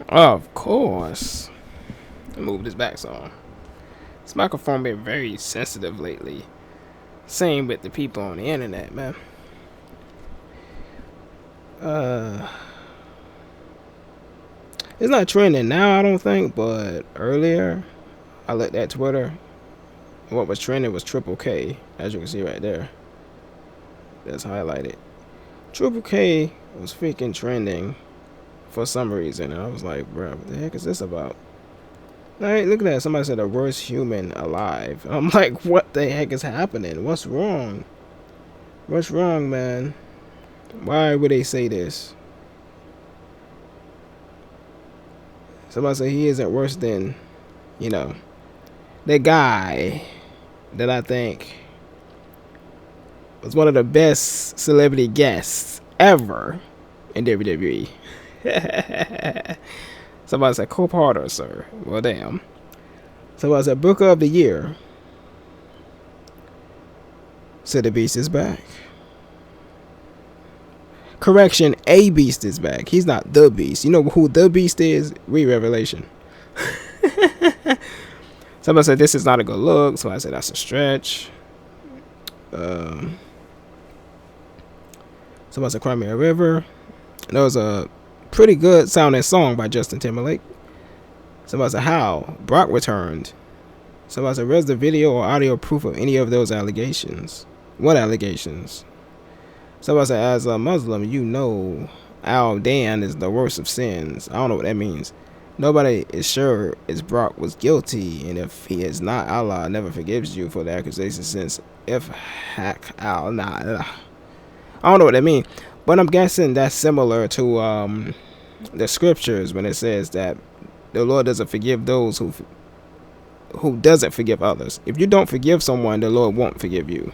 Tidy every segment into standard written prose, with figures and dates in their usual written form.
Of course. Move this back some. This microphone been very sensitive lately. Same with the people on the internet, man. It's not trending now, I don't think, but earlier I looked at Twitter. What was trending was Triple K, as you can see right there. That's highlighted. Triple K was freaking trending for some reason. And I was like, bro, what the heck is this about? Alright, look at that. Somebody said the worst human alive. I'm like, what the heck is happening? What's wrong? What's wrong, man? Why would they say this? Somebody said he isn't worse than, you know, the guy that I think was one of the best celebrity guests ever in WWE. Somebody said Cole Porter, sir. Well, damn. Somebody said Booker of the Year. So the Beast is back. Correction, a Beast is back. He's not the Beast. You know who the Beast is? Read Revelation. Somebody said this is not a good look, so I said that's a stretch. Somebody said Cry Me a River. That was a pretty good sounding song by Justin Timberlake. Somebody said how Brock returned. Somebody said where's the video or audio proof of any of those allegations? What allegations? Somebody said as a Muslim, you know Al Dan is the worst of sins. I don't know what that means. Nobody is sure if Brock was guilty, and if he is not, Allah never forgives you for the accusation since if hack al nah. I don't know what that means, but I'm guessing that's similar to the scriptures when it says that the Lord doesn't forgive those who doesn't forgive others. If you don't forgive someone, the Lord won't forgive you.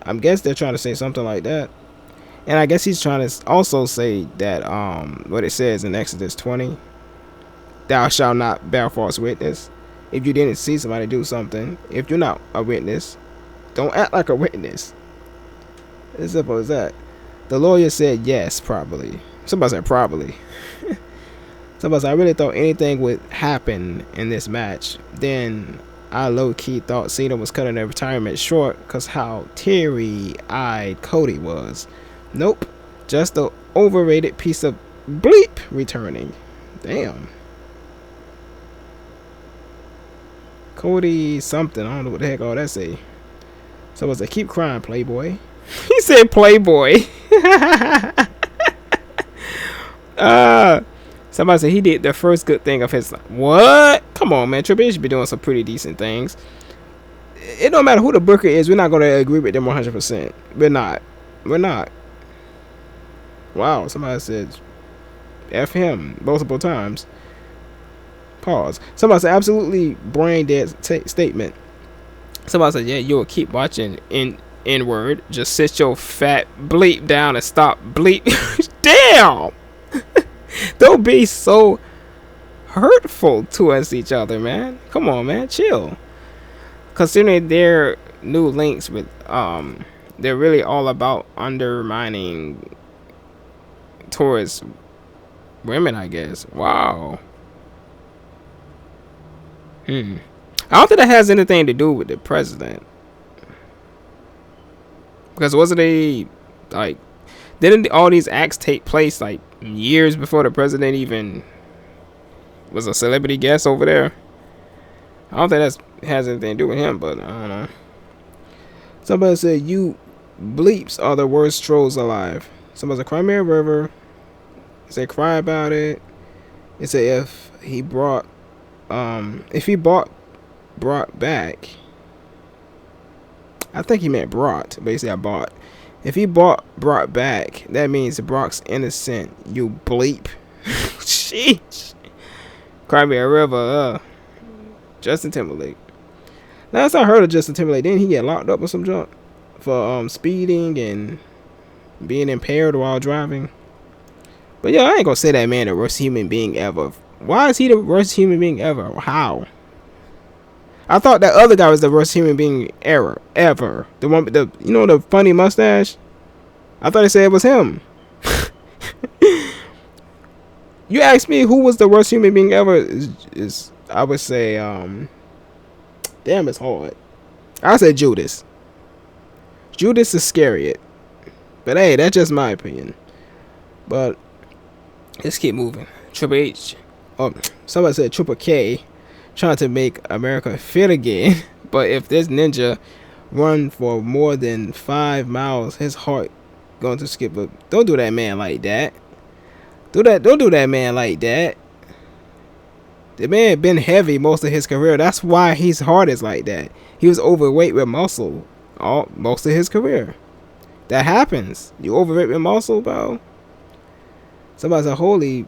I guess they're trying to say something like that. And I guess he's trying to also say that what it says in Exodus 20, thou shalt not bear false witness. If you didn't see somebody do something, if you're not a witness, don't act like a witness. As simple as that. The lawyer said yes, probably. Somebody said probably. Somebody said I really thought anything would happen in this match. Then I low-key thought Cena was cutting their retirement short because how teary-eyed Cody was. Nope. Just the overrated piece of bleep returning. Damn. Cody something. I don't know what the heck all that say. Somebody said keep crying, Playboy. He said Playboy. Somebody said he did the first good thing of his life. What? Come on, man. Triple H be doing some pretty decent things. It don't matter who the booker is. We're not going to agree with them 100%. We're not. We're not. Wow. Somebody said F him multiple times. Pause. Somebody said absolutely brain dead statement. Somebody said, yeah, you'll keep watching N-word. Just sit your fat bleep down and stop bleep. Damn. Don't be so hurtful towards each other, man. Come on, man. Chill. Considering their new links with, they're really all about undermining towards women, I guess. Wow. I don't think that has anything to do with the president. Because wasn't they, like, didn't all these acts take place, like, years before the president even was a celebrity guest over there? I don't think that has anything to do with him, but I don't know. Somebody said, you bleeps are the worst trolls alive. Somebody said, Cry Me a River. It said, cry about it. It said, if he brought back, I think he meant brought, but he said I bought. If he brought back, that means Brock's innocent, you bleep. Sheesh. Cry Me a River, Justin Timberlake. Last I heard of Justin Timberlake, didn't he get locked up or some junk for speeding and being impaired while driving? But yeah, I ain't gonna say that man the worst human being ever. Why is he the worst human being ever? How? I thought that other guy was the worst human being ever. The one with the, you know, the funny mustache? I thought they said it was him. you ask me who was the worst human being ever, is I would say, damn, it's hard. I said Judas. Judas Iscariot. But hey, that's just my opinion. But let's keep moving. Triple H. Oh, somebody said Triple K trying to make America fit again. But if this ninja run for more than 5 miles, his heart going to skip. But don't do that man like that. Don't do that man like that. The man been heavy most of his career. That's why his heart is like that. He was overweight with muscle most of his career. That happens. You overweight with muscle, bro. Somebody said, holy.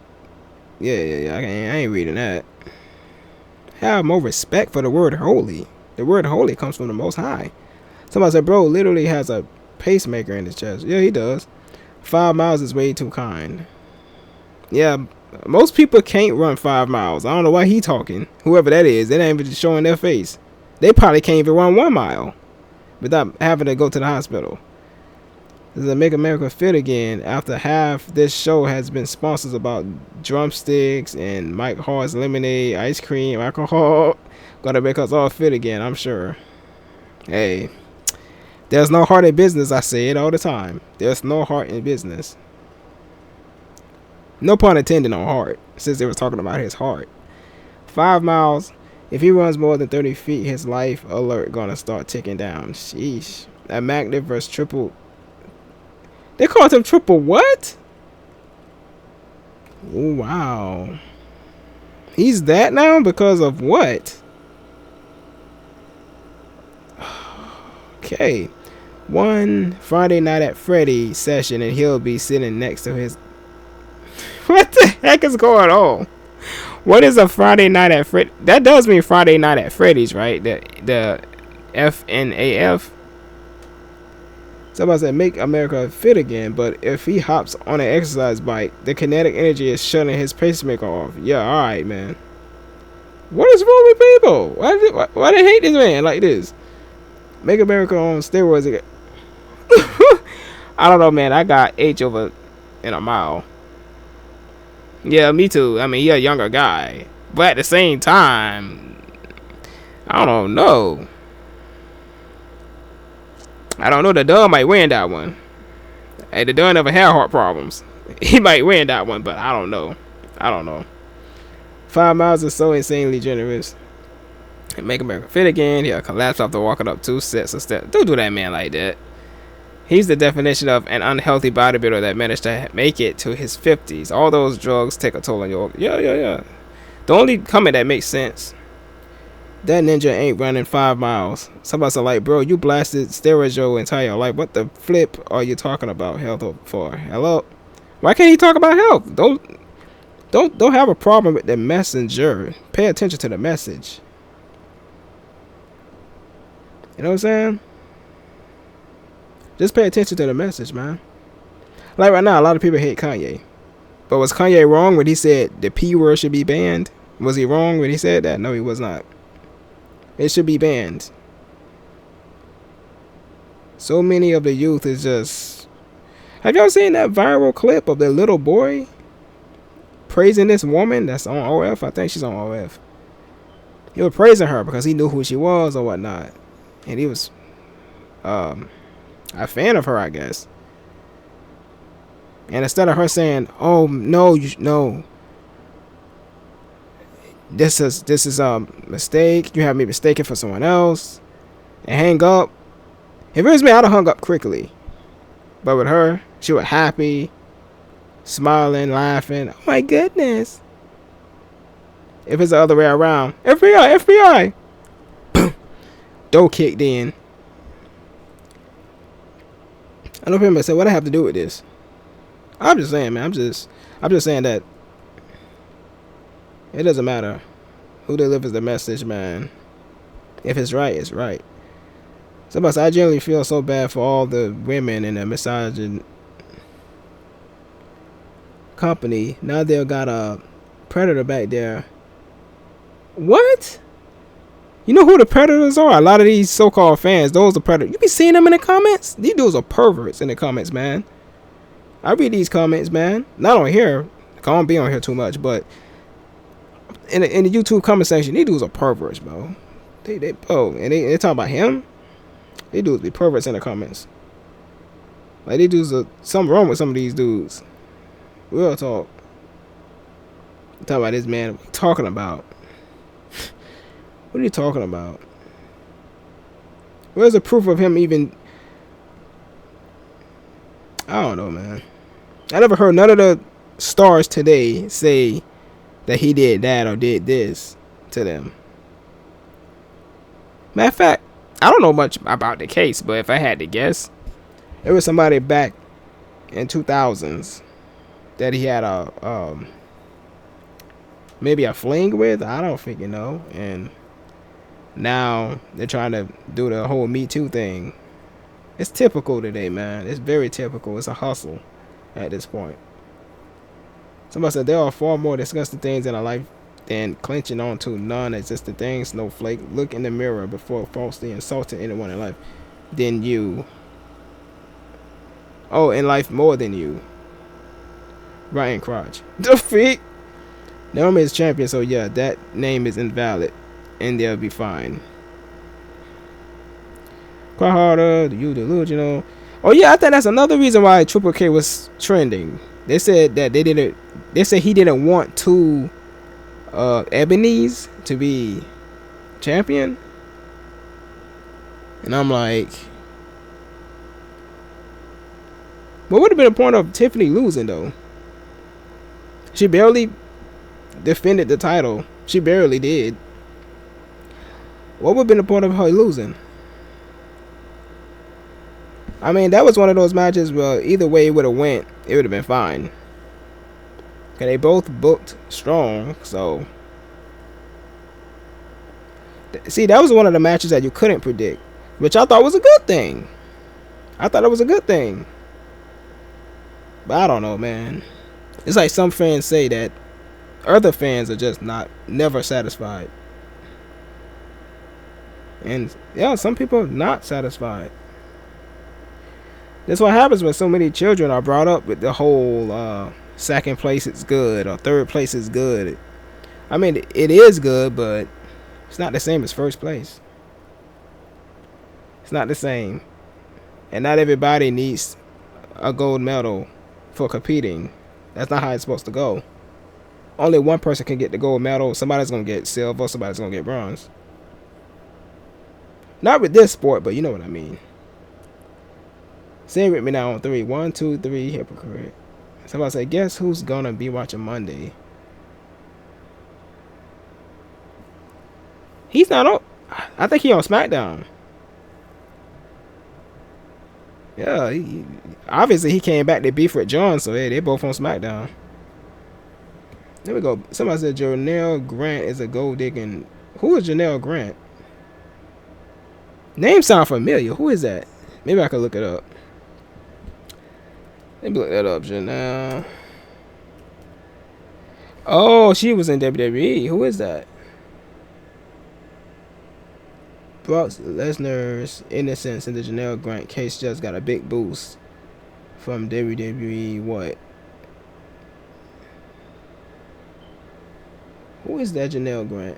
Yeah. I ain't reading that. Have more respect for the word holy. The word holy comes from the Most High. Somebody said, bro literally has a pacemaker in his chest. Yeah, he does. 5 miles is way too kind. Yeah, most people can't run 5 miles. I don't know why he talking. Whoever that is, they ain't even showing their face. They probably can't even run 1 mile without having to go to the hospital. This is Make America Fit Again. After half this show has been sponsors about drumsticks and Mike Hart's lemonade, ice cream, alcohol. Gonna make us all fit again, I'm sure. Hey, there's no heart in business. I say it all the time. There's no heart in business. No pun intended on heart, since they were talking about his heart. 5 miles. If he runs more than 30 feet, his life alert gonna start ticking down. Sheesh. That magnet versus triple. They called him triple what? Oh, wow. He's that now because of what? Okay. One Friday night at Freddy's session and he'll be sitting next to his... What the heck is going on? What is a Friday night at Freddy's? That does mean Friday night at Freddy's, right? The FNAF. Somebody said make America fit again, but if he hops on an exercise bike, the kinetic energy is shutting his pacemaker off. Yeah, alright, man. What is wrong with people? Why they hate this man like this? Make America on steroids again. I don't know, man. I got H over in a mile. Yeah, me too. I mean, you're a younger guy. But at the same time, I don't know. I don't know. The dog might win that one. Hey, the dog never had heart problems. He might win that one, but I don't know. 5 miles is so insanely generous. And Make America Fit Again. He'll collapse after walking up 2 sets of steps. Don't do that man like that. He's the definition of an unhealthy bodybuilder that managed to make it to his 50s. All those drugs take a toll on your... Yeah. The only comment that makes sense. That ninja ain't running 5 miles. Somebody's like, bro, you blasted steroids your entire life. What the flip are you talking about health for? Hello? Why can't he talk about health? Don't have a problem with the messenger. Pay attention to the message. You know what I'm saying? Just pay attention to the message, man. Like right now, a lot of people hate Kanye. But was Kanye wrong when he said the P word should be banned? Was he wrong when he said that? No, he was not. It should be banned. So many of the youth is just... Have y'all seen that viral clip of the little boy praising this woman that's on OF? I think she's on OF. He was praising her because he knew who she was or whatnot. And he was a fan of her, I guess. And instead of her saying, "Oh no, no, this is a mistake. You have me mistaken for someone else," and hang up. If it was me, I'd have hung up quickly. But with her, she was happy, smiling, laughing. Oh my goodness. If it's the other way around, FBI. Door kicked in. I know people say, what do I have to do with this? I'm just saying, man. I'm just saying that it doesn't matter who delivers the message, man. If it's right, it's right. Somebody said, I generally feel so bad for all the women in the misogyn company. Now they've got a predator back there. What? You know who the predators are? A lot of these so-called fans, those are predators. You be seeing them in the comments? These dudes are perverts in the comments, man. I read these comments, man. Not on here. I don't be on here too much, but in the YouTube comment section, these dudes are perverts, bro. They talk about him. They dudes be perverts in the comments. Like, they dudes are something wrong with some of these dudes. Real talk. Talk about this man. What are you talking about? What are you talking about? Where's the proof of him even? I don't know, man. I never heard none of the stars today say that he did that or did this to them. Matter of fact, I don't know much about the case, but if I had to guess, it was somebody back in 2000s that he had a maybe a fling with. I don't freaking know. And now they're trying to do the whole Me Too thing. It's typical today, man. It's very typical. It's a hustle at this point. Somebody said there are far more disgusting things in our life than clenching onto non-existent things. Snowflake, look in the mirror before falsely insulting anyone in life than you. Oh, in life more than you. Ryan Crotch. The freak. Naomi is champion, so yeah, that name is invalid, and they'll be fine. Quite harder, you delusional. Oh yeah, I think that's another reason why Triple K was trending. They said that they said he didn't want two Ebony's to be champion, and I'm like, what would have been the point of Tiffany losing though? She barely defended the title. She barely did. What would have been the point of her losing? I mean, that was one of those matches where either way it would have went, it would have been fine. Cause they both booked strong, so. See, that was one of the matches that you couldn't predict, which I thought was a good thing. I thought it was a good thing. But I don't know, man. It's like some fans say that other fans are just never satisfied. And yeah, some people are not satisfied. That's what happens when so many children are brought up with the whole second place is good or third place is good. I mean, it is good, but it's not the same as first place. It's not the same. And not everybody needs a gold medal for competing. That's not how it's supposed to go. Only one person can get the gold medal. Somebody's going to get silver. Somebody's going to get bronze. Not with this sport, but you know what I mean. Say it with me now on 3. 1, 2, 3, hypocrite. Somebody say, guess who's going to be watching Monday? He's not on. I think he on SmackDown. Yeah, obviously he came back to beef with John, so hey, they both on SmackDown. There we go. Somebody said Janelle Grant is a gold digging. Who is Janelle Grant? Name sound familiar. Who is that? Maybe I could look it up. Let me look that up, Janelle. Oh, she was in WWE. Who is that? Brock Lesnar's innocence in the Janelle Grant case just got a big boost from WWE. What? Who is that Janelle Grant?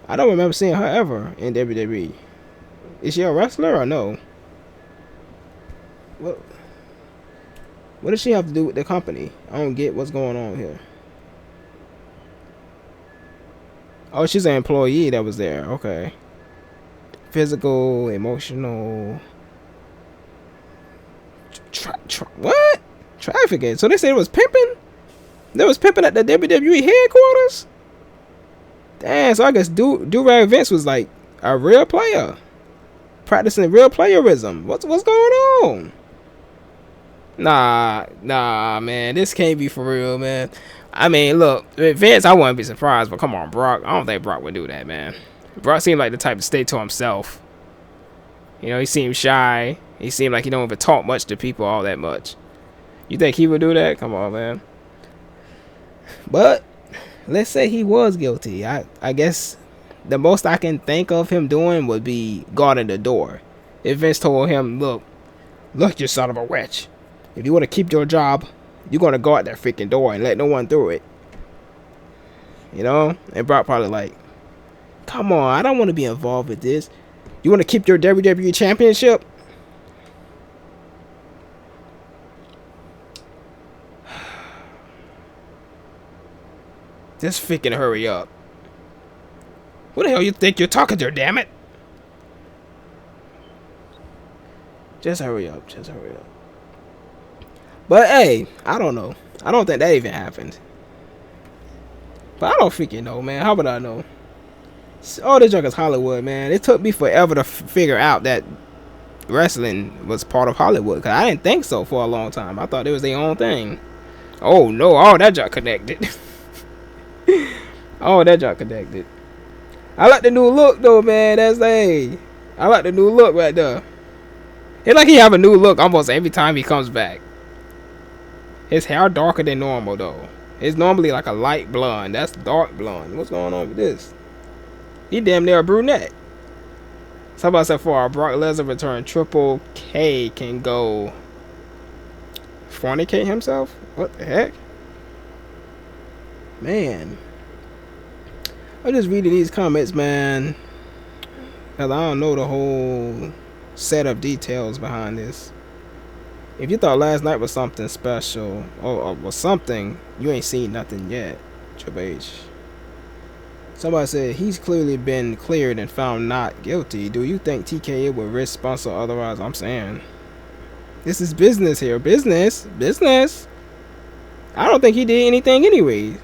I don't remember seeing her ever in WWE. Is she a wrestler or no? What does she have to do with the company? I don't get what's going on here. Oh, she's an employee that was there. Okay. Physical, emotional. What? Trafficking. So they said it was pimping? There was pimping at the WWE headquarters? Damn, so I guess Do-Rag Vince was like a real player. Practicing real playerism. What's going on? Nah, man. This can't be for real, man. I mean, look, Vince, I wouldn't be surprised, but come on, Brock. I don't think Brock would do that, man. Brock seemed like the type to stay to himself. You know, he seemed shy. He seemed like he don't even talk much to people all that much. You think he would do that? Come on, man. But let's say he was guilty. I guess the most I can think of him doing would be guarding the door. If Vince told him, look, you son of a witch. If you want to keep your job, you're gonna guard that freaking door and let no one through it. You know? And Brock probably like, come on, I don't want to be involved with this. You want to keep your WWE championship? Just freaking hurry up. What the hell you think you're talking to, damn it? Just hurry up. Just hurry up. But hey, I don't know. I don't think that even happened. But I don't freaking know, man. How would I know? All this junk is Hollywood, man. It took me forever to figure out that wrestling was part of Hollywood. Because I didn't think so for a long time. I thought it was their own thing. Oh, no. All that junk connected. All that junk connected. I like the new look, though, man. That's I like the new look right there. It's like he have a new look almost every time he comes back. His hair darker than normal, though. It's normally like a light blonde. That's dark blonde. What's going on with this? He damn near a brunette. Somebody said for our Brock Lesnar return, Triple K can go fornicate himself? What the heck? Man. I'm just reading these comments, man. Because I don't know the whole set of details behind this. If you thought last night was something special or was something, you ain't seen nothing yet. Triple H. Somebody said he's clearly been cleared and found not guilty. Do you think TKO would risk sponsor otherwise? I'm saying this is business here. Business. I don't think he did anything anyway.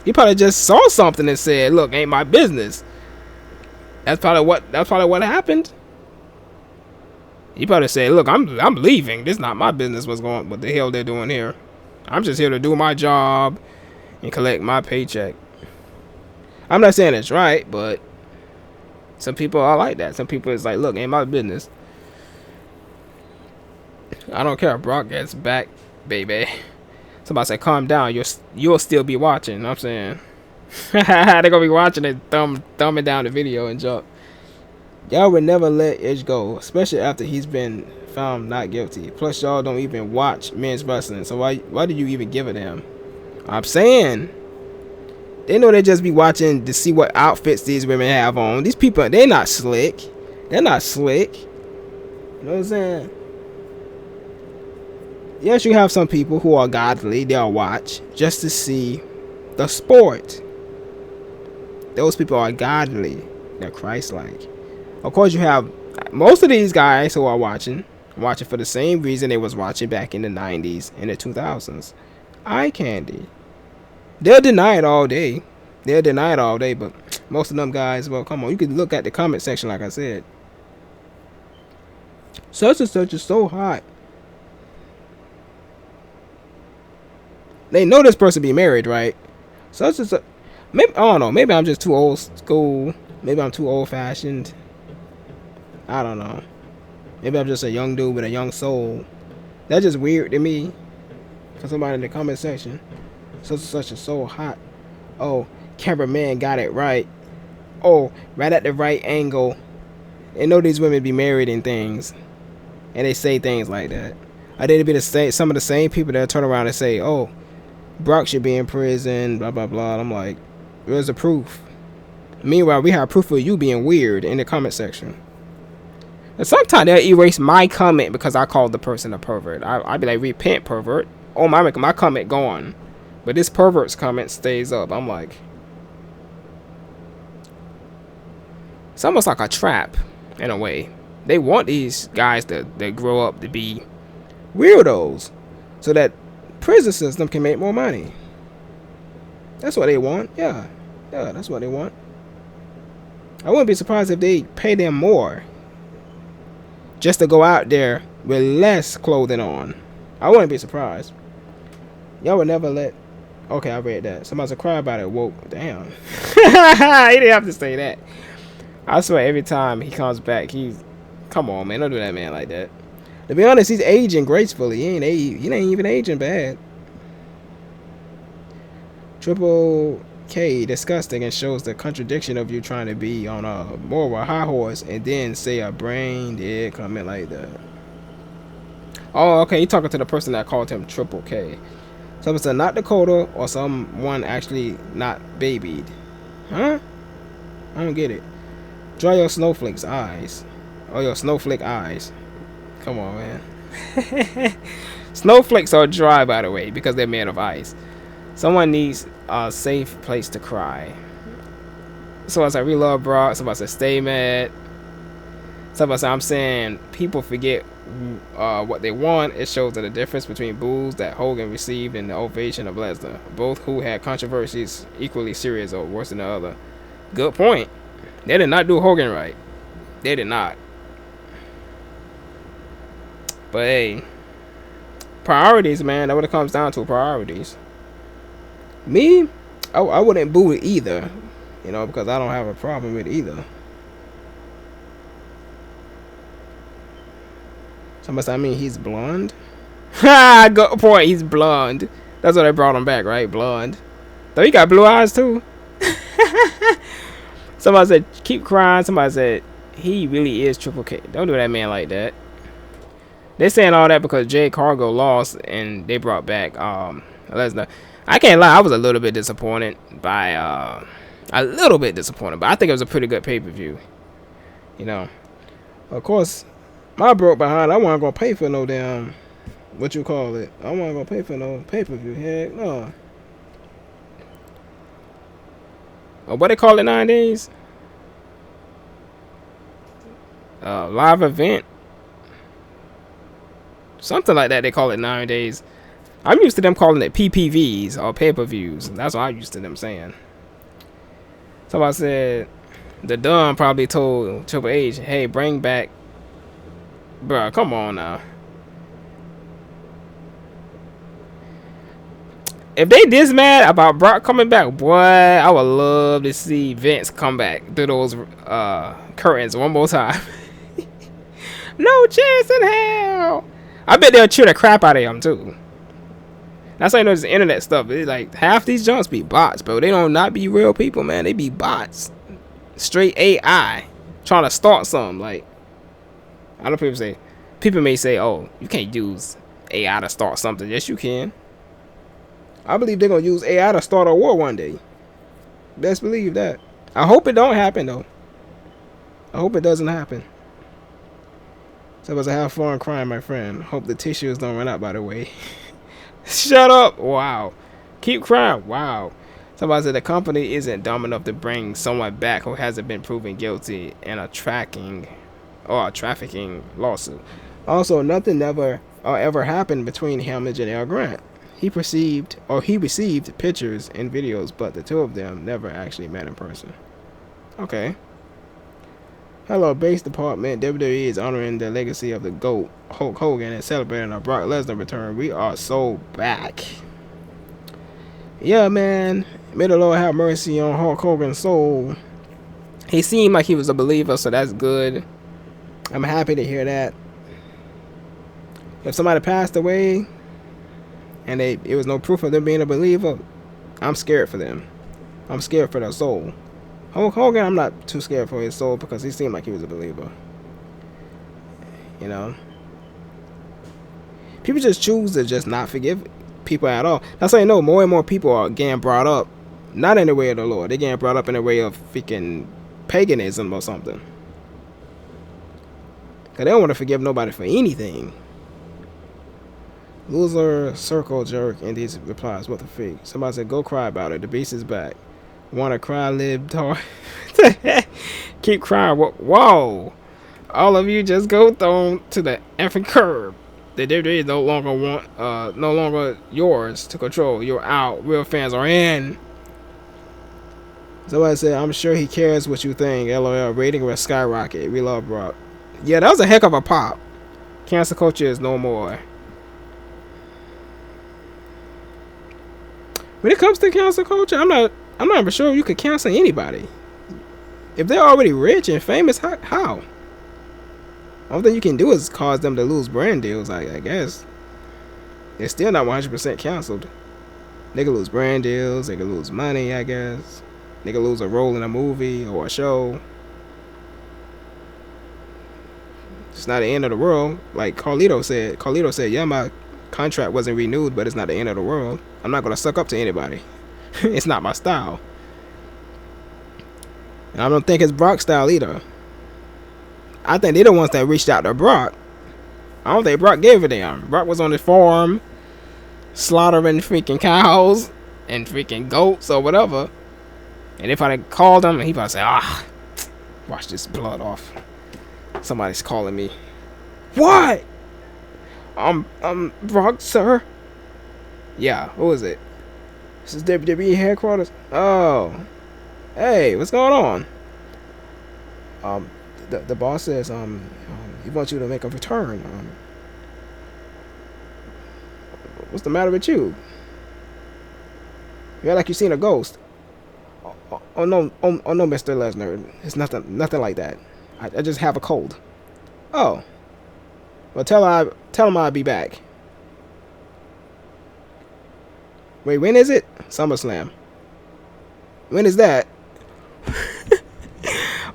He probably just saw something and said, "Look, ain't my business." That's probably what happened. He probably said, "Look, I'm leaving. This is not my business. What the hell they're doing here? I'm just here to do my job and collect my paycheck." I'm not saying it's right, but some people are like that. Some people is like, "Look, ain't my business. I don't care. Brock gets back, baby." Somebody said, "Calm down. You'll still be watching." You know what I'm saying they're gonna be watching it, thumbing down the video and jump. Y'all would never let Edge go, especially after he's been found not guilty. Plus, y'all don't even watch men's wrestling, so why do you even give a damn? I'm saying they know they just be watching to see what outfits these women have on. These people, they're not slick. They're not slick. You know what I'm saying? Yes, you have some people who are godly. They'll watch just to see the sport. Those people are godly. They're Christ-like. Of course, you have most of these guys who are watching for the same reason they was watching back in the 90s and the 2000s. Eye candy. They'll deny it all day. But most of them guys, well, come on. You can look at the comment section like I said. Such and such is so hot. They know this person be married, right? Such and such. Maybe, I don't know. Maybe I'm just too old school. Maybe I'm too old fashioned. I don't know. Maybe I'm just a young dude with a young soul. That's just weird to me. For somebody in the comment section. Such and such is so hot. Oh, cameraman got it right. Oh, right at the right angle. They know these women be married and things. And they say things like that. I did be some of the same people that turn around and say, "Oh, Brock should be in prison, blah, blah, blah." I'm like, where's the proof? Meanwhile, we have proof of you being weird in the comment section. And sometimes they'll erase my comment because I called the person a pervert. I'd be like, "Repent, pervert." Oh, my comment gone. But this pervert's comment stays up. I'm like, it's almost like a trap in a way. They want these guys to grow up to be weirdos so that prison system can make more money. That's what they want. Yeah, that's what they want. I wouldn't be surprised if they pay them more just to go out there with less clothing on. I wouldn't be surprised. Y'all would never let... Okay, I read that. Somebody's a cry about it. Woke. Damn. He didn't have to say that. I swear every time he comes back, he's... Come on, man. Don't do that man like that. To be honest, he's aging gracefully. He ain't even aging bad. Triple K, disgusting, and shows the contradiction of you trying to be on a more of a high horse and then say a brain dead comment like that. Oh, okay. You talking to the person that called him Triple K. So it's a not Dakota or someone actually not babied. Huh? I don't get it. Draw your snowflake's eyes. Oh, your snowflake eyes. Come on, man. Snowflakes are dry, by the way, because they're made of ice. Someone needs a safe place to cry. So I said, we love Brock. Somebody said, stay mad. Somebody said, I'm saying people forget what they want. It shows that the difference between boos that Hogan received and the ovation of Lesnar, both who had controversies equally serious or worse than the other. Good point. They did not do Hogan right. They did not. But hey, priorities, man. That's what it comes down to. Priorities. Me, I wouldn't boo it either, you know, because I don't have a problem with either. Somebody said, I mean, he's blonde. Ha! Good point. He's blonde. That's why they brought him back, right? Blonde. Though he got blue eyes too. Somebody said, keep crying. Somebody said, he really is Triple K. Don't do that man like that. They're saying all that because Jay Cargo lost and they brought back Lesnar. I can't lie, I was a little bit disappointed by but I think it was a pretty good pay-per-view. You know. Of course, my broke behind, I wasn't gonna pay for no damn what you call it. I wasn't gonna pay for no pay-per-view. Heck no. Oh, what they call it nowadays? Live event. Something like that they call it nowadays. I'm used to them calling it PPVs or pay-per-views. That's what I'm used to them saying. Somebody said the Don probably told Triple H, hey, bring back, bruh, come on now. If they this mad about Brock coming back, boy, I would love to see Vince come back through those curtains one more time. No chance in hell. I bet they'll cheer the crap out of him too. That's how you know this internet stuff. It's like half these junks be bots, bro. They don't not be real people, man. They be bots. Straight AI. Trying to start something. Like, I know people may say, oh, you can't use AI to start something. Yes, you can. I believe they're going to use AI to start a war one day. Best believe that. I hope it don't happen, though. I hope it doesn't happen. So I have fun crying, my friend. Hope the tissues don't run out, by the way. Shut up. Wow. Keep crying. Wow. Somebody said the company isn't dumb enough to bring someone back who hasn't been proven guilty in a trafficking lawsuit. Also, nothing ever happened between him and Janelle Grant. He received pictures and videos, but the two of them never actually met in person. Okay. Hello, base department. WWE is honoring the legacy of the GOAT, Hulk Hogan, and celebrating our Brock Lesnar return. We are so back. Yeah, man. May the Lord have mercy on Hulk Hogan's soul. He seemed like he was a believer, so that's good. I'm happy to hear that. If somebody passed away and it was no proof of them being a believer, I'm scared for them. I'm scared for their soul. Hulk Hogan, I'm not too scared for his soul because he seemed like he was a believer. You know? People just choose to just not forgive people at all. That's how you know more and more people are getting brought up, not in the way of the Lord. They're getting brought up in the way of freaking paganism or something. Because they don't want to forgive nobody for anything. Loser, circle, jerk, and these replies, what the freak. Somebody said, go cry about it. The beast is back. Wanna cry, live, talk. Keep crying. Whoa. All of you just go thrown to the effing curb. The WWE is no longer yours to control. You're out. Real fans are in. Somebody said, I'm sure he cares what you think. LOL. Rating will skyrocket. We love Brock. Yeah, that was a heck of a pop. Cancel culture is no more. When it comes to cancel culture, I'm not even sure you could cancel anybody. If they're already rich and famous, how? All thing you can do is cause them to lose brand deals, I guess. They're still not 100% canceled. They could lose brand deals, they could lose money, I guess. They could lose a role in a movie or a show. It's not the end of the world. Like Carlito said, yeah, my contract wasn't renewed, but it's not the end of the world. I'm not gonna suck up to anybody. It's not my style. And I don't think it's Brock's style either. I think they're the ones that reached out to Brock. I don't think Brock gave a damn. Brock was on his farm, slaughtering freaking cows and freaking goats or whatever. And if I called him, he probably say, wash this blood off. Somebody's calling me. What? Brock, sir. Yeah, who is it? This is WWE headquarters. Oh, hey, what's going on? The boss says he wants you to make a return. What's the matter with you? You act like you seen a ghost. Oh no, Mr. Lesnar. It's nothing like that. I just have a cold. Oh. Well, tell him I'll be back. Wait, when is it? SummerSlam. When is that?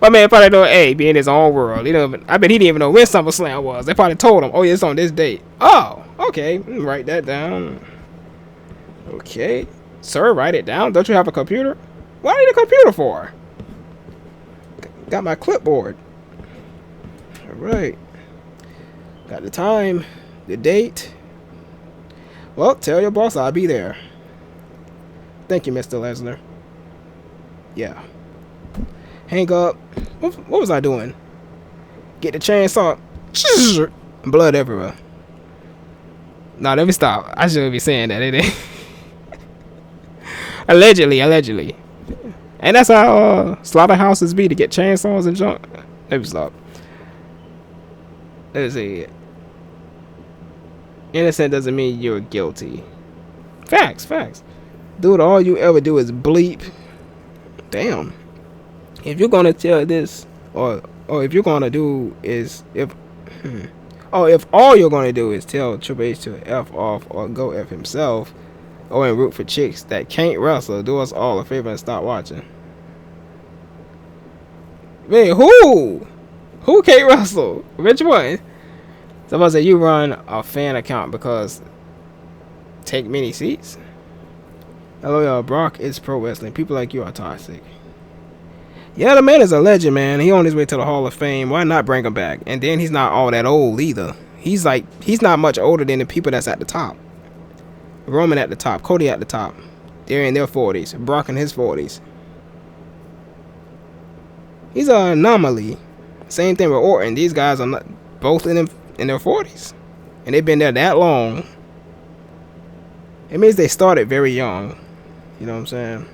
My man probably know, hey, be in his own world. I bet he didn't even know when SummerSlam was. They probably told him, oh, yeah, it's on this date. Oh, okay. Write that down. Okay. Sir, write it down. Don't you have a computer? What do you need a computer for? Got my clipboard. All right. Got the time, the date. Well, tell your boss I'll be there. Thank you, Mr. Lesnar. Yeah. Hang up. What was I doing? Get the chainsaw. Blood everywhere. Nah, let me stop. I shouldn't be saying that, ain't it? Allegedly. And that's how slaughterhouses be, to get chainsaws and junk. Let me stop. Let's see. Innocent doesn't mean you're guilty. Facts. Dude, all you ever do is bleep. Damn. If you're gonna tell this, or if you're gonna do is if all you're gonna do is tell Triple H to F off or go F himself, or and root for chicks that can't wrestle, do us all a favor and stop watching. Wait, who can't wrestle? Which one? Somebody said you run a fan account because take many seats. Hello, y'all. Brock is pro wrestling. People like you are toxic. Yeah, the man is a legend, man. He on his way to the Hall of Fame. Why not bring him back? And then he's not all that old either. He's not much older than the people that's at the top. Roman at the top, Cody at the top. They're in their 40s. Brock in his 40s. He's an anomaly. Same thing with Orton. These guys are not both in their 40s, and they've been there that long. It means they started very young. You know what I'm saying?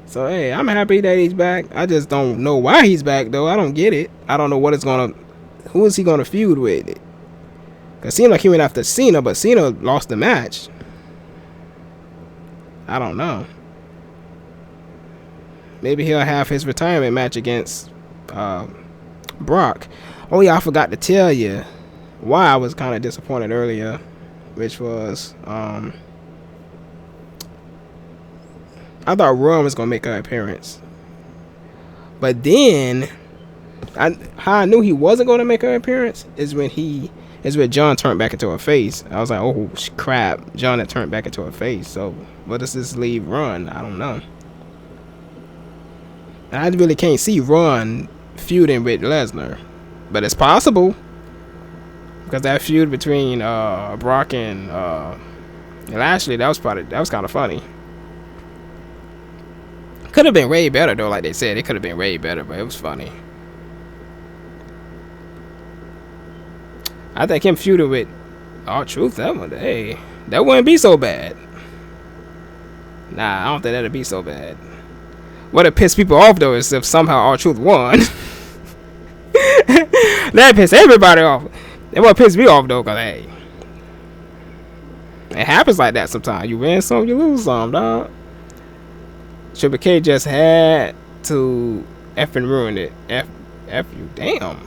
So, hey, I'm happy that he's back. I just don't know why he's back, though. I don't get it. I don't know who is he going to feud with? Because it seemed like he went after Cena, but Cena lost the match. I don't know. Maybe he'll have his retirement match against Brock. Oh, yeah, I forgot to tell you why I was kind of disappointed earlier, which was... I thought Rowan was gonna make an appearance, but then how I knew he wasn't gonna make an appearance is when John turned back into a face. I was like, oh crap, John had turned back into a face. So what does this leave Ron? I don't know. I really can't see Ron feuding with Lesnar, but it's possible because that feud between Brock and Lashley, that was kind of funny. Could have been way better though, like they said. It could have been way better, but it was funny. I think him feuding with R-Truth, that wouldn't be so bad. Nah, I don't think that'd be so bad. What'd piss people off though is if somehow R-Truth won. That pissed everybody off. It would piss me off though, cause hey, it happens like that sometimes. You win some, you lose some, dog. Triple K just had to effing ruin it. F you, damn.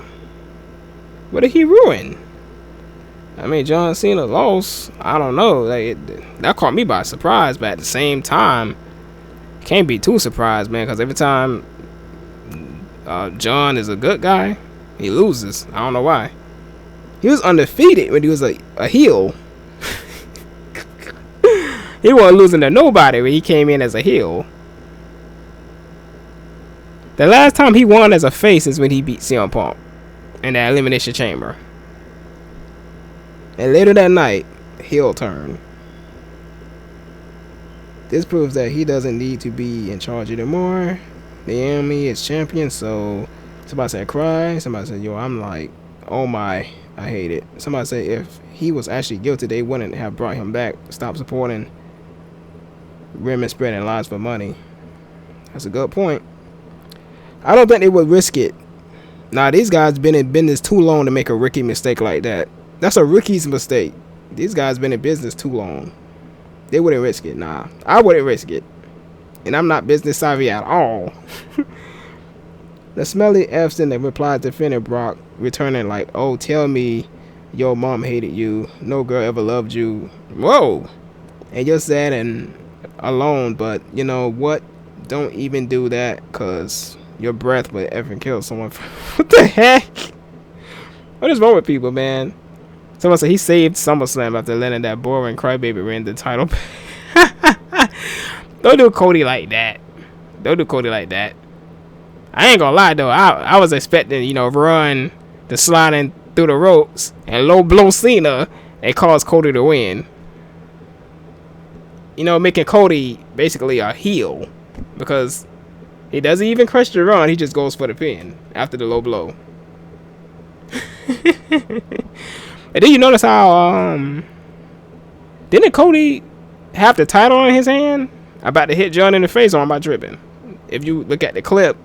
What did he ruin? I mean, John Cena lost. I don't know. That caught me by surprise, but at the same time, can't be too surprised, man. Because every time John is a good guy, He loses. I don't know why. He was undefeated when he was a heel. He wasn't losing to nobody when he came in as a heel. The last time he won as a face is when he beat CM Punk in that Elimination Chamber. And later that night, heel turn. This proves that he doesn't need to be in charge anymore. Naomi is champion, so somebody said cry. Somebody said, yo, I'm like, oh my, I hate it. Somebody said if he was actually guilty, they wouldn't have brought him back. Stop supporting women spreading lies for money. That's a good point. I don't think they would risk it. Nah, these guys been in business too long to make a rookie mistake like that. That's a rookie's mistake. These guys been in business too long. They wouldn't risk it. Nah, I wouldn't risk it. And I'm not business savvy at all. The smelly F's in the reply defended Brock, returning like, oh, tell me your mom hated you. No girl ever loved you. Whoa. And you're sad and alone, but you know what? Don't even do that, because your breath would effing kill someone. What the heck? What is wrong with people, man? Someone said he saved SummerSlam after letting that boring crybaby win the title. Don't do Cody like that. Don't do Cody like that. I ain't gonna lie though. I was expecting, you know, run the sliding through the ropes and low blow Cena and cause Cody to win. You know, making Cody basically a heel because he doesn't even crush the run. He just goes for the pin after the low blow. And then you notice how didn't Cody have the title in his hand about to hit John in the face, or am I tripping? If you look at the clip,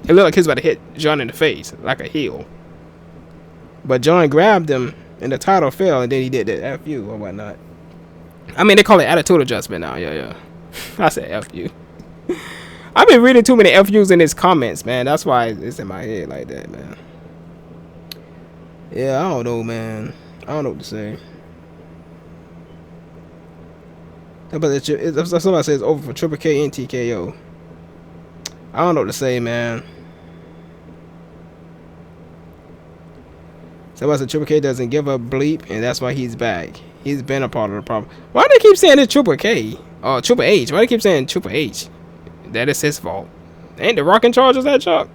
it looked like he was about to hit John in the face like a heel. But John grabbed him and the title fell, and then he did the FU or whatnot. I mean, they call it attitude adjustment now. Yeah. I said FU. I've been reading too many FUs in his comments, man. That's why it's in my head like that, man. Yeah, I don't know, man. I don't know what to say. But somebody says over for Triple K and TKO. I don't know what to say, man. Somebody said Triple K doesn't give a bleep, and that's why he's back. He's been a part of the problem. Why do they keep saying it's Triple K? Or Triple H? Why do they keep saying Triple H? That is his fault. Ain't The Rock in charge of that, Chuck?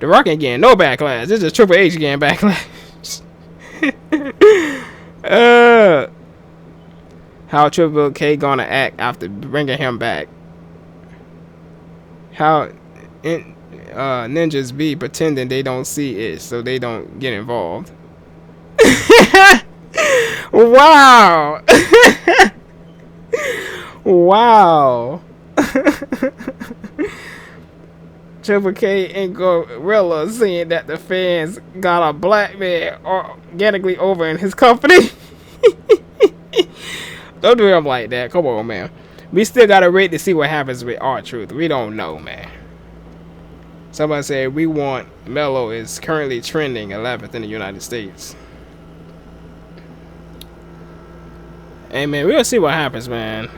The Rock ain't getting no backlash. This is Triple H getting backlash. How Triple K gonna act after bringing him back? How ninjas be pretending they don't see it so they don't get involved. Wow. Wow. Triple K and Gorilla saying that the fans got a black man organically over in his company. Don't do him like that. Come on, man. We still gotta wait to see what happens with R-Truth. We don't know, man. Somebody said we want Mello is currently trending 11th in the United States. Hey, man, we'll see what happens, man.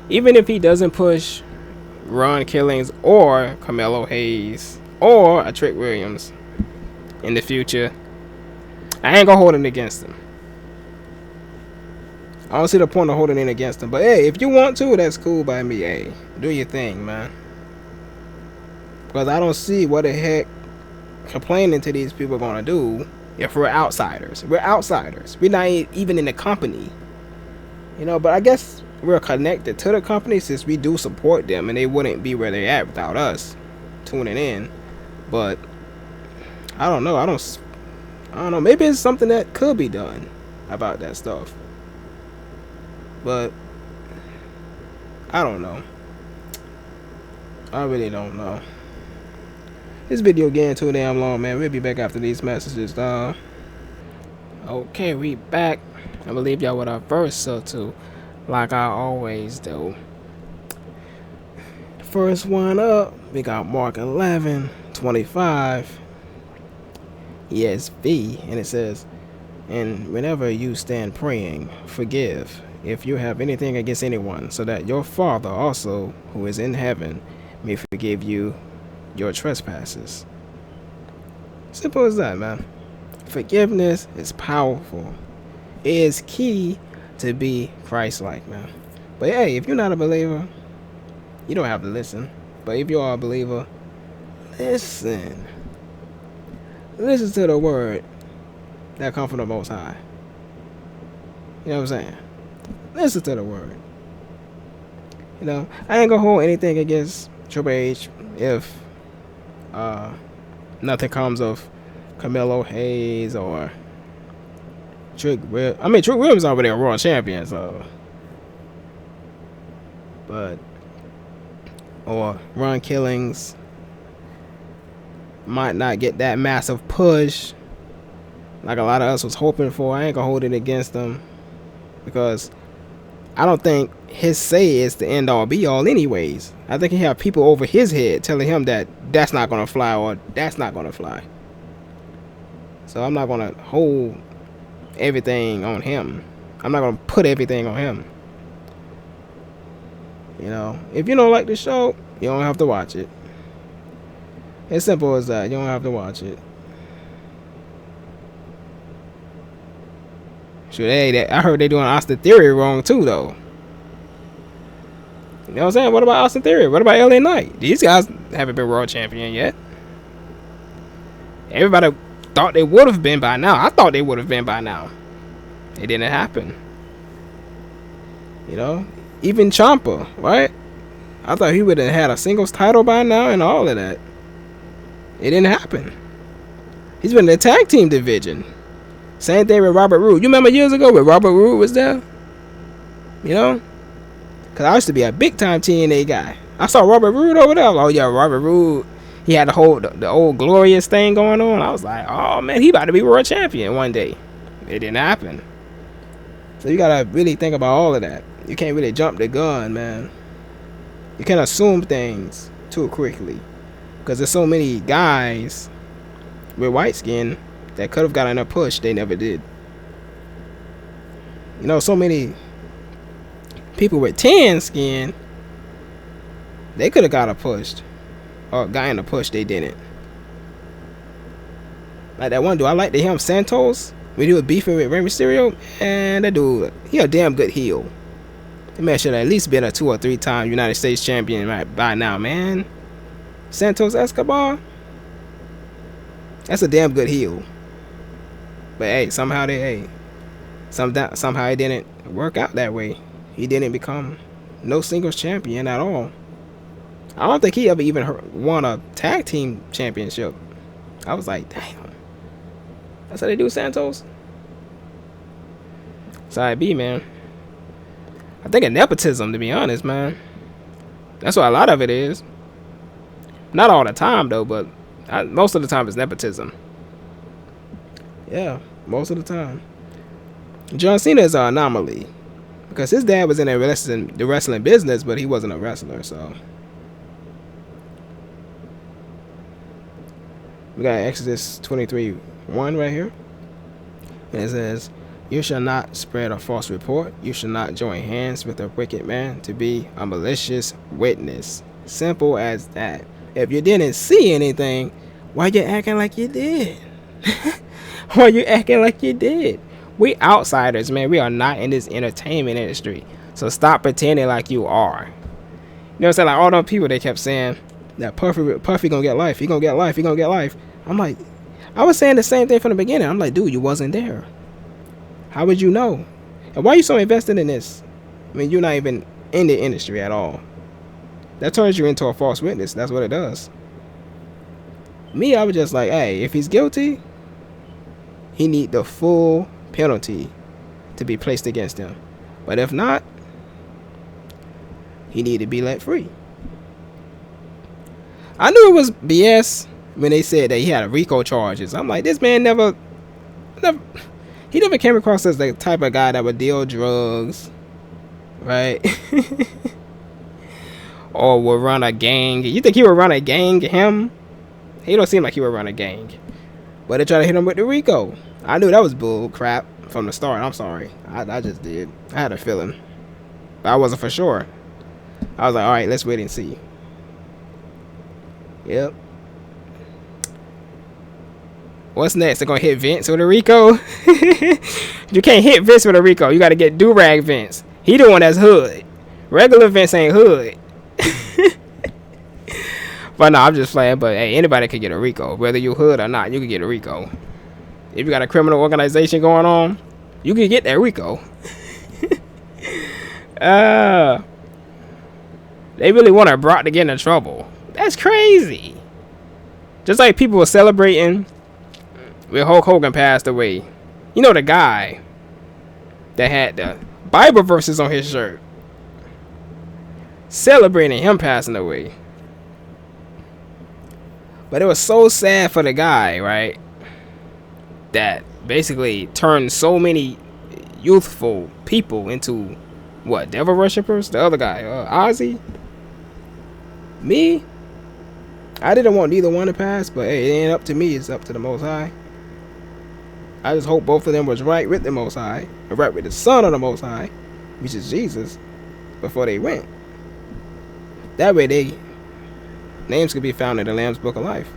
Even if he doesn't push Ron Killings or Carmelo Hayes or a Trick Williams in the future, I ain't gonna hold it against him. I don't see the point of holding it against him. But hey, if you want to, that's cool by me. Hey, do your thing, man. Because I don't see what the heck complaining to these people are gonna do if we're outsiders. We're outsiders. We're not even in the company. You know, but I guess we're connected to the company since we do support them, and they wouldn't be where they're at without us tuning in. But I don't know. I don't know. Maybe it's something that could be done about that stuff. But I don't know. I really don't know. This video getting too damn long, man. We'll be back after these messages, dog. Okay, we back. I'm gonna leave y'all with our first to like I always do. First one up, we got Mark 11:25. ESV, and it says, and whenever you stand praying, forgive if you have anything against anyone, so that your Father also, who is in heaven, may forgive you your trespasses. Simple as that, man. Forgiveness is powerful. It is key to be Christ-like, man. But hey, if you're not a believer, you don't have to listen. But if you are a believer, listen. Listen to the word that comes from the Most High. You know what I'm saying? Listen to the word. You know, I ain't gonna hold anything against Triple H if nothing comes of Carmelo Hayes or Trick Williams. I mean, Trick Williams already a world champion, so. But or Ron Killings might not get that massive push like a lot of us was hoping for. I ain't gonna hold it against them because I don't think his say is the end all be all anyways. I think he have people over his head telling him that that's not gonna fly or that's not gonna fly. So I'm not gonna hold everything on him. I'm not gonna put everything on him. You know, if you don't like the show, you don't have to watch it. It's simple as that. You don't have to watch it. Shoot, I heard they doing Austin Theory wrong too, though. You know what I'm saying? What about Austin Theory? What about LA Knight? These guys haven't been world champion yet. Everybody thought they would have been by now. I thought they would have been by now. It didn't happen. You know? Even Ciampa, right? I thought he would have had a singles title by now and all of that. It didn't happen. He's been in the tag team division. Same thing with Robert Roode. You remember years ago when Robert Roode was there? You know? Because I used to be a big time TNA guy. I saw Robert Roode over there. Oh yeah, Robert Roode. He had the old glorious thing going on. I was like, oh man, he about to be world champion one day. It didn't happen. So you gotta really think about all of that. You can't really jump the gun, man. You can't assume things too quickly. Because there's so many guys with white skin that could have gotten a push, they never did. You know, so many people with tan skin, they could have got a push. Or gotten a push, they didn't. Like that one dude, I like him, Santos. When he was beefing with Rey Mysterio, and that dude, he a damn good heel. That man should have at least been a 2 or 3 time United States champion right by now, man. Santos Escobar, that's a damn good heel. But hey, somehow it didn't work out that way. He didn't become no singles champion at all. I don't think he ever even won a tag team championship. I was like, damn. That's how they do Santos? That's how it be, man. I think it's nepotism, to be honest, man. That's what a lot of it is. Not all the time, though, but most of the time it's nepotism. Yeah, most of the time. John Cena is an anomaly. Because his dad was in the wrestling business, but he wasn't a wrestler, so. We got Exodus 23:1 right here. And it says, you shall not spread a false report. You shall not join hands with a wicked man to be a malicious witness. Simple as that. If you didn't see anything, why you acting like you did? Why you acting like you did? We outsiders, man. We are not in this entertainment industry. So stop pretending like you are. You know what I'm saying? Like all those people, they kept saying that Puffy gonna get life. He gonna get life. He gonna get life. I'm like, I was saying the same thing from the beginning. I'm like, dude, you wasn't there. How would you know? And why are you so invested in this? I mean, you're not even in the industry at all. That turns you into a false witness. That's what it does. Me, I was just like, hey, if he's guilty, he need the full penalty to be placed against him. But if not, he need to be let free. I knew it was BS when they said that he had RICO charges. I'm like, this man never came across as the type of guy that would deal drugs, right? Or would run a gang. You think he would run a gang, him? He don't seem like he would run a gang. But they try to hit him with the RICO. I knew that was bull crap from the start. I'm sorry. I just did. I had a feeling. But I wasn't for sure. I was like, alright, let's wait and see. Yep. What's next? They're gonna hit Vince with a Rico? You can't hit Vince with a Rico. You gotta get do-rag Vince. He the one that's hood. Regular Vince ain't hood. But no, I'm just playing. But hey, anybody can get a Rico. Whether you hood or not, you can get a Rico. If you got a criminal organization going on, you can get that Rico. They really want Brock to get into trouble. That's crazy. Just like people were celebrating when Hulk Hogan passed away. You know the guy that had the Bible verses on his shirt. Celebrating him passing away. But it was so sad for the guy, right? That basically turned so many youthful people into what? Devil worshippers? The other guy, Ozzy? Me? I didn't want neither one to pass, but hey, it ain't up to me. It's up to the Most High. I just hope both of them was right with the Most High, and right with the Son of the Most High, which is Jesus, before they went. That way, they names could be found in the Lamb's Book of Life.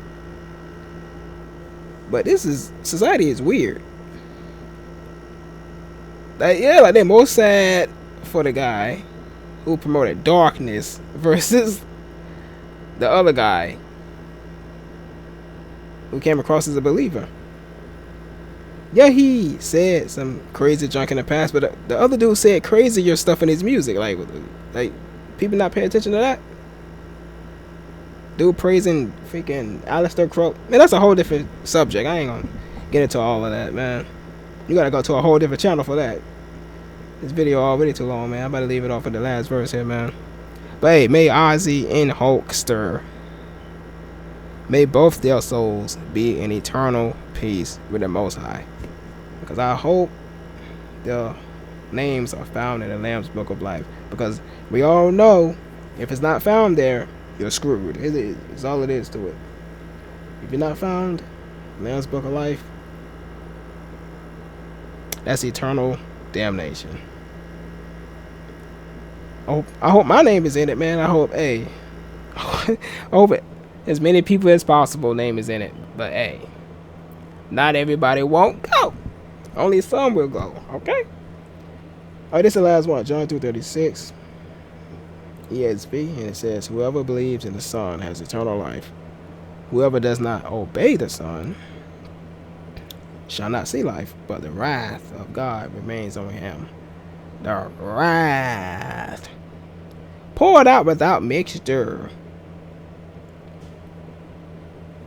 But society is weird. Like they're most sad for the guy who promoted darkness versus the other guy who came across as a believer. Yeah, he said some crazy junk in the past, but the other dude said crazier stuff in his music. Like people not paying attention to that. Dude praising freaking Alistair Crow. Man, that's a whole different subject. I ain't gonna get into all of that, man. You gotta go to a whole different channel for that. This video already too long, man. I better leave it off at the last verse here, man. But hey, may Ozzy and Hulkster, may both their souls be in eternal peace with the Most High. Because I hope their names are found in the Lamb's Book of Life. Because we all know, if it's not found there, you're screwed. It's all it is to it. If you're not found in the Lamb's Book of Life, that's eternal damnation. I hope my name is in it, man. I hope as many people as possible name is in it. But hey, not everybody won't go. Only some will go. Okay. All right, this is the last one. John 2:36. ESV, and it says, "Whoever believes in the Son has eternal life. Whoever does not obey the Son shall not see life, but the wrath of God remains on him." The wrath poured out without mixture.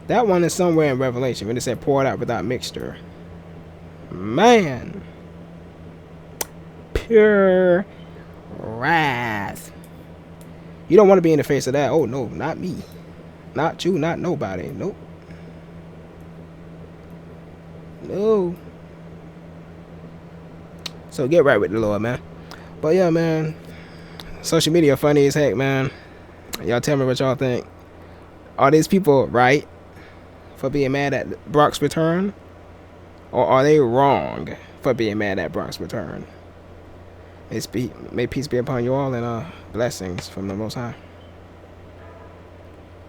That one is somewhere in Revelation when it said poured out without mixture. Man, pure wrath. You don't want to be in the face of that. Oh no, not me, not you, not nobody. Nope. No. So get right with the Lord, man. But yeah, man, social media funny as heck, man. Y'all tell me what y'all think. Are these people right for being mad at Brock's return? Or are they wrong for being mad at Brock's return? May peace be upon you all, and blessings from the Most High.